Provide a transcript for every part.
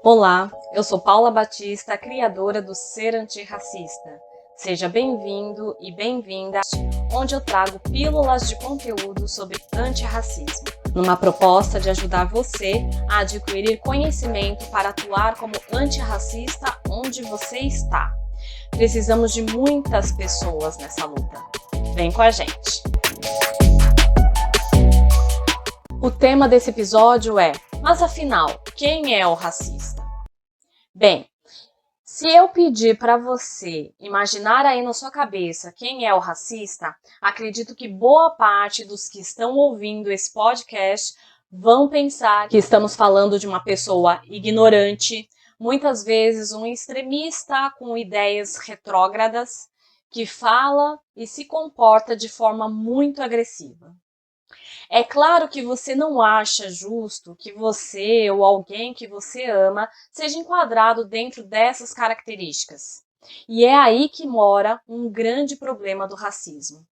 Olá, eu sou Paula Batista, criadora do Ser Antirracista. Seja bem-vindo e bem-vinda, onde eu trago pílulas de conteúdo sobre antirracismo, numa proposta de ajudar você a adquirir conhecimento para atuar como antirracista onde você está. Precisamos de muitas pessoas nessa luta. Vem com a gente! O tema desse episódio é: mas afinal, quem é o racista? Bem, se eu pedir para você imaginar aí na sua cabeça quem é o racista, acredito que boa parte dos que estão ouvindo esse podcast vão pensar que estamos falando de uma pessoa ignorante, muitas vezes um extremista com ideias retrógradas, que fala e se comporta de forma muito agressiva. É claro que você não acha justo que você ou alguém que você ama seja enquadrado dentro dessas características. E é aí que mora um grande problema do racismo.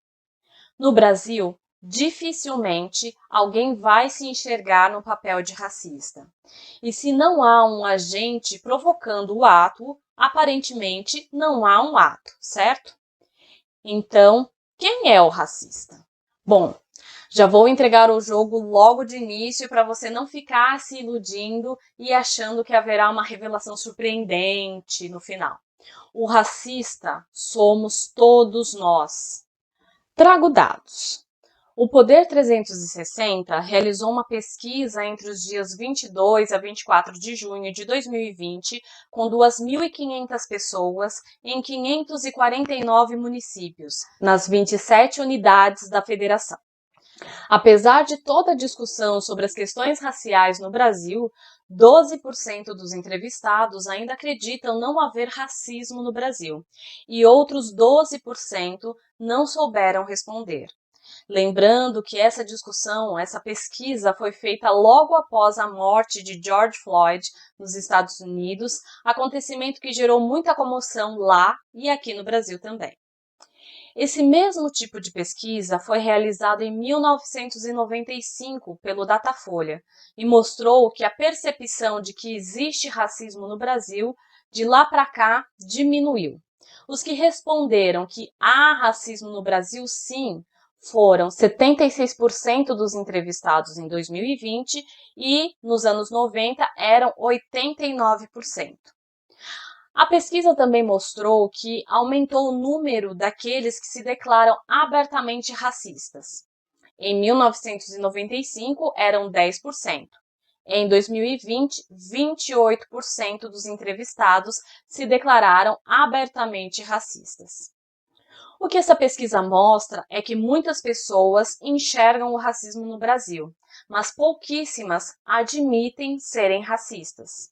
No Brasil, dificilmente alguém vai se enxergar no papel de racista. E se não há um agente provocando o ato, aparentemente não há um ato, certo? Então, quem é o racista? Bom, já vou entregar o jogo logo de início para você não ficar se iludindo e achando que haverá uma revelação surpreendente no final. O racista somos todos nós. Trago dados. O Poder 360 realizou uma pesquisa entre os dias 22 a 24 de junho de 2020 com 2.500 pessoas em 549 municípios, nas 27 unidades da federação. Apesar de toda a discussão sobre as questões raciais no Brasil, 12% dos entrevistados ainda acreditam não haver racismo no Brasil e outros 12% não souberam responder. Lembrando que essa discussão, essa pesquisa foi feita logo após a morte de George Floyd nos Estados Unidos, acontecimento que gerou muita comoção lá e aqui no Brasil também. Esse mesmo tipo de pesquisa foi realizado em 1995 pelo Datafolha e mostrou que a percepção de que existe racismo no Brasil, de lá para cá, diminuiu. Os que responderam que há racismo no Brasil, sim, foram 76% dos entrevistados em 2020 e, nos anos 90, eram 89%. A pesquisa também mostrou que aumentou o número daqueles que se declaram abertamente racistas. Em 1995, eram 10%. Em 2020, 28% dos entrevistados se declararam abertamente racistas. O que essa pesquisa mostra é que muitas pessoas enxergam o racismo no Brasil, mas pouquíssimas admitem serem racistas.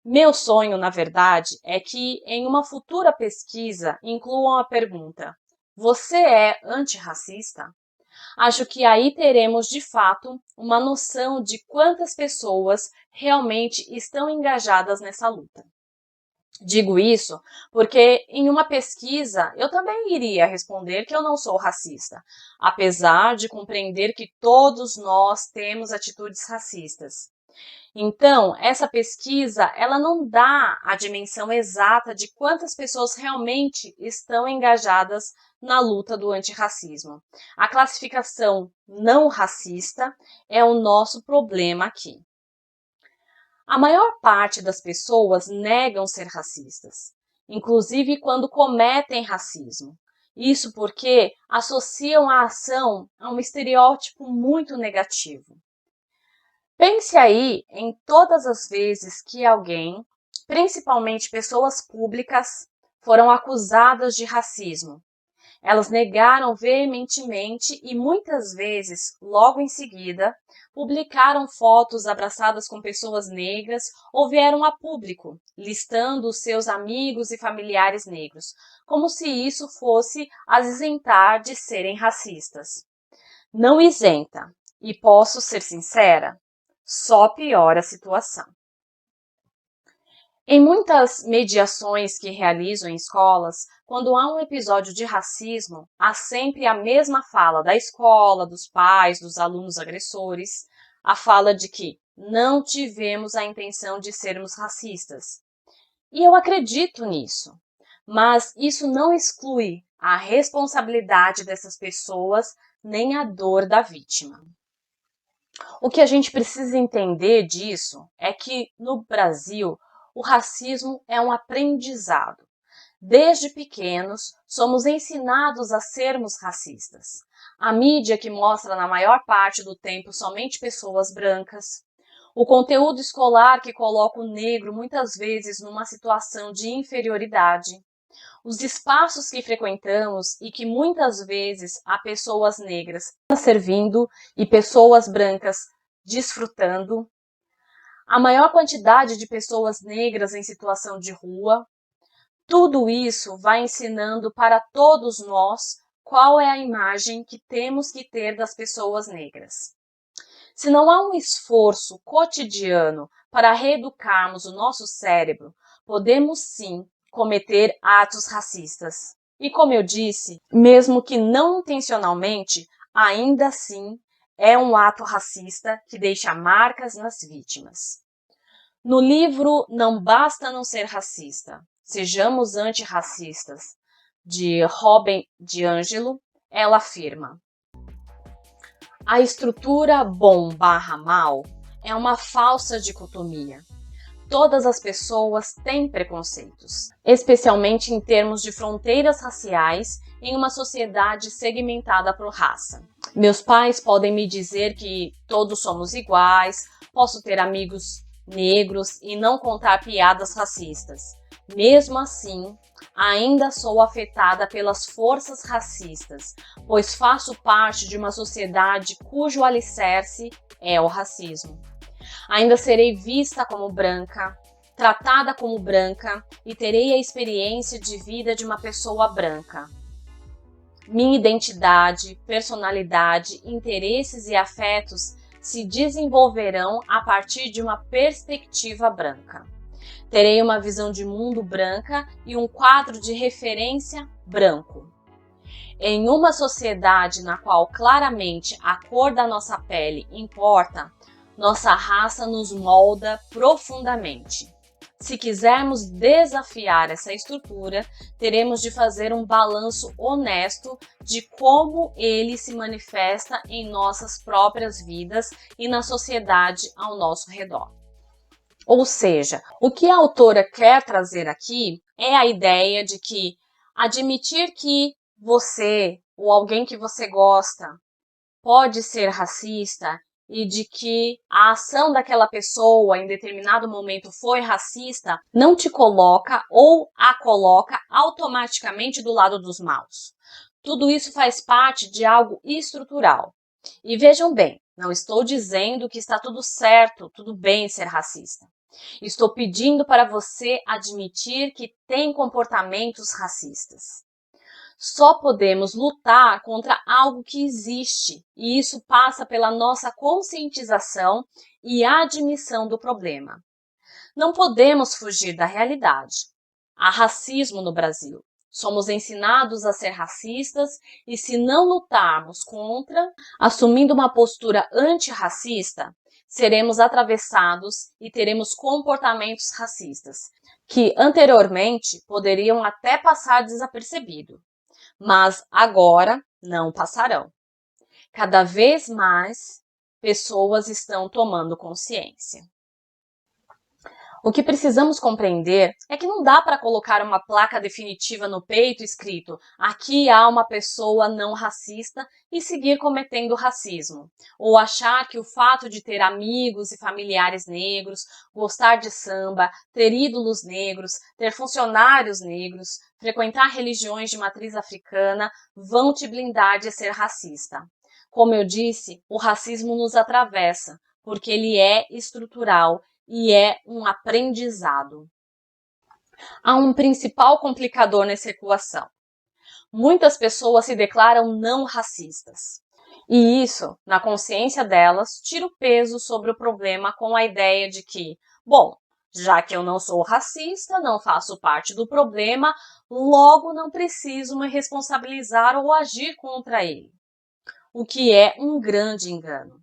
Meu sonho, na verdade, é que em uma futura pesquisa incluam a pergunta: você é antirracista? Acho que aí teremos, de fato, uma noção de quantas pessoas realmente estão engajadas nessa luta. Digo isso porque em uma pesquisa eu também iria responder que eu não sou racista, apesar de compreender que todos nós temos atitudes racistas. Então, essa pesquisa, ela não dá a dimensão exata de quantas pessoas realmente estão engajadas na luta do antirracismo. A classificação não racista é o nosso problema aqui. A maior parte das pessoas negam ser racistas, inclusive quando cometem racismo. Isso porque associam a ação a um estereótipo muito negativo. Pense aí em todas as vezes que alguém, principalmente pessoas públicas, foram acusadas de racismo. Elas negaram veementemente e muitas vezes, logo em seguida, publicaram fotos abraçadas com pessoas negras ou vieram a público, listando os seus amigos e familiares negros, como se isso fosse as isentar de serem racistas. Não isenta, e posso ser sincera, só piora a situação. Em muitas mediações que realizo em escolas, quando há um episódio de racismo, há sempre a mesma fala da escola, dos pais, dos alunos agressores, a fala de que não tivemos a intenção de sermos racistas. E eu acredito nisso, mas isso não exclui a responsabilidade dessas pessoas nem a dor da vítima. O que a gente precisa entender disso é que, no Brasil, o racismo é um aprendizado. Desde pequenos, somos ensinados a sermos racistas. A mídia que mostra na maior parte do tempo somente pessoas brancas, o conteúdo escolar que coloca o negro muitas vezes numa situação de inferioridade, os espaços que frequentamos e que muitas vezes há pessoas negras servindo e pessoas brancas desfrutando, a maior quantidade de pessoas negras em situação de rua, tudo isso vai ensinando para todos nós qual é a imagem que temos que ter das pessoas negras. Se não há um esforço cotidiano para reeducarmos o nosso cérebro, podemos sim cometer atos racistas. E como eu disse, mesmo que não intencionalmente, ainda assim é um ato racista que deixa marcas nas vítimas. No livro Não Basta Não Ser Racista, Sejamos Antirracistas, de Robin DiAngelo, ela afirma: a estrutura bom/mal é uma falsa dicotomia. Todas as pessoas têm preconceitos, especialmente em termos de fronteiras raciais em uma sociedade segmentada por raça. Meus pais podem me dizer que todos somos iguais, posso ter amigos negros e não contar piadas racistas. Mesmo assim, ainda sou afetada pelas forças racistas, pois faço parte de uma sociedade cujo alicerce é o racismo. Ainda serei vista como branca, tratada como branca e terei a experiência de vida de uma pessoa branca. Minha identidade, personalidade, interesses e afetos se desenvolverão a partir de uma perspectiva branca. Terei uma visão de mundo branca e um quadro de referência branco. Em uma sociedade na qual claramente a cor da nossa pele importa, nossa raça nos molda profundamente. Se quisermos desafiar essa estrutura, teremos de fazer um balanço honesto de como ele se manifesta em nossas próprias vidas e na sociedade ao nosso redor. Ou seja, o que a autora quer trazer aqui é a ideia de que admitir que você ou alguém que você gosta pode ser racista e de que a ação daquela pessoa em determinado momento foi racista, não te coloca ou a coloca automaticamente do lado dos maus. Tudo isso faz parte de algo estrutural. E vejam bem, não estou dizendo que está tudo certo, tudo bem ser racista. Estou pedindo para você admitir que tem comportamentos racistas. Só podemos lutar contra algo que existe, e isso passa pela nossa conscientização e admissão do problema. Não podemos fugir da realidade. Há racismo no Brasil. Somos ensinados a ser racistas e, se não lutarmos contra, assumindo uma postura antirracista, seremos atravessados e teremos comportamentos racistas, que anteriormente poderiam até passar desapercebido, mas agora não passarão. Cada vez mais pessoas estão tomando consciência. O que precisamos compreender é que não dá para colocar uma placa definitiva no peito escrito "aqui há uma pessoa não racista" e seguir cometendo racismo. Ou achar que o fato de ter amigos e familiares negros, gostar de samba, ter ídolos negros, ter funcionários negros, frequentar religiões de matriz africana vão te blindar de ser racista. Como eu disse, o racismo nos atravessa, porque ele é estrutural e é um aprendizado. Há um principal complicador nessa equação. Muitas pessoas se declaram não racistas. E isso, na consciência delas, tira o peso sobre o problema com a ideia de que, bom, já que eu não sou racista, não faço parte do problema, logo não preciso me responsabilizar ou agir contra ele. O que é um grande engano.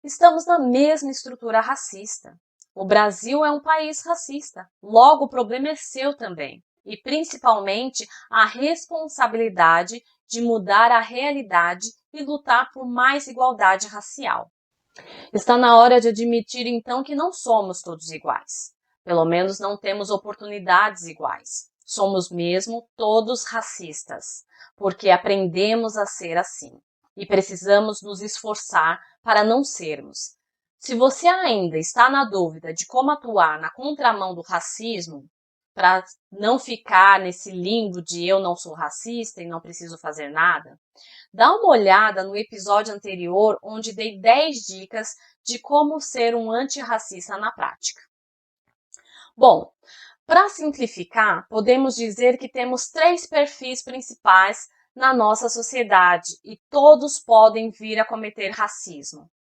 estamos na mesma estrutura racista. O Brasil é um país racista, logo o problema é seu também. E principalmente a responsabilidade de mudar a realidade e lutar por mais igualdade racial. Está na hora de admitir então que não somos todos iguais. Pelo menos não temos oportunidades iguais. Somos mesmo todos racistas, porque aprendemos a ser assim. E precisamos nos esforçar para não sermos. Se você ainda está na dúvida de como atuar na contramão do racismo, para não ficar nesse limbo de eu não sou racista e não preciso fazer nada, dá uma olhada no episódio anterior onde dei 10 dicas de como ser um antirracista na prática. Bom, para simplificar, podemos dizer que temos 3 perfis principais na nossa sociedade e todos podem vir a cometer racismo.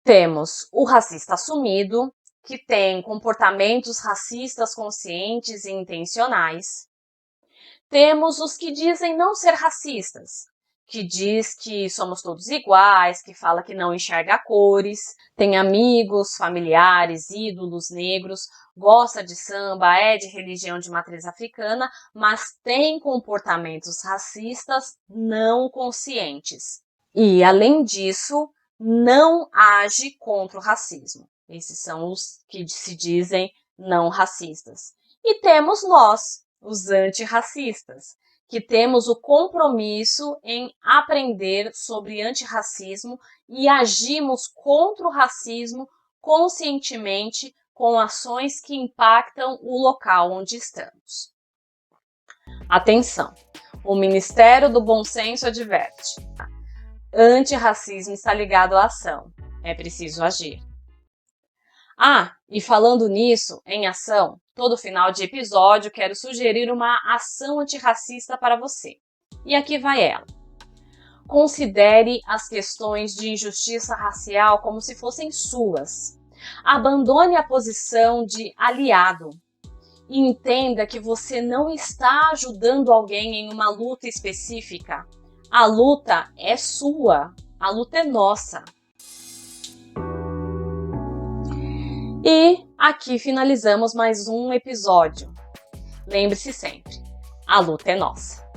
Temos o racista assumido, que tem comportamentos racistas conscientes e intencionais. Temos os que dizem não ser racistas, que diz que somos todos iguais, que fala que não enxerga cores, tem amigos, familiares, ídolos negros, gosta de samba, é de religião de matriz africana, mas tem comportamentos racistas não conscientes. E, além disso, não age contra o racismo. Esses são os que se dizem não racistas. E temos nós, os antirracistas, que temos o compromisso em aprender sobre antirracismo e agimos contra o racismo conscientemente com ações que impactam o local onde estamos. Atenção! O Ministério do Bom Senso adverte: antirracismo está ligado à ação. É preciso agir. E falando nisso, em ação, todo final de episódio quero sugerir uma ação antirracista para você. E aqui vai ela. Considere as questões de injustiça racial como se fossem suas. Abandone a posição de aliado. E entenda que você não está ajudando alguém em uma luta específica. A luta é sua, a luta é nossa. E aqui finalizamos mais um episódio. Lembre-se sempre, a luta é nossa.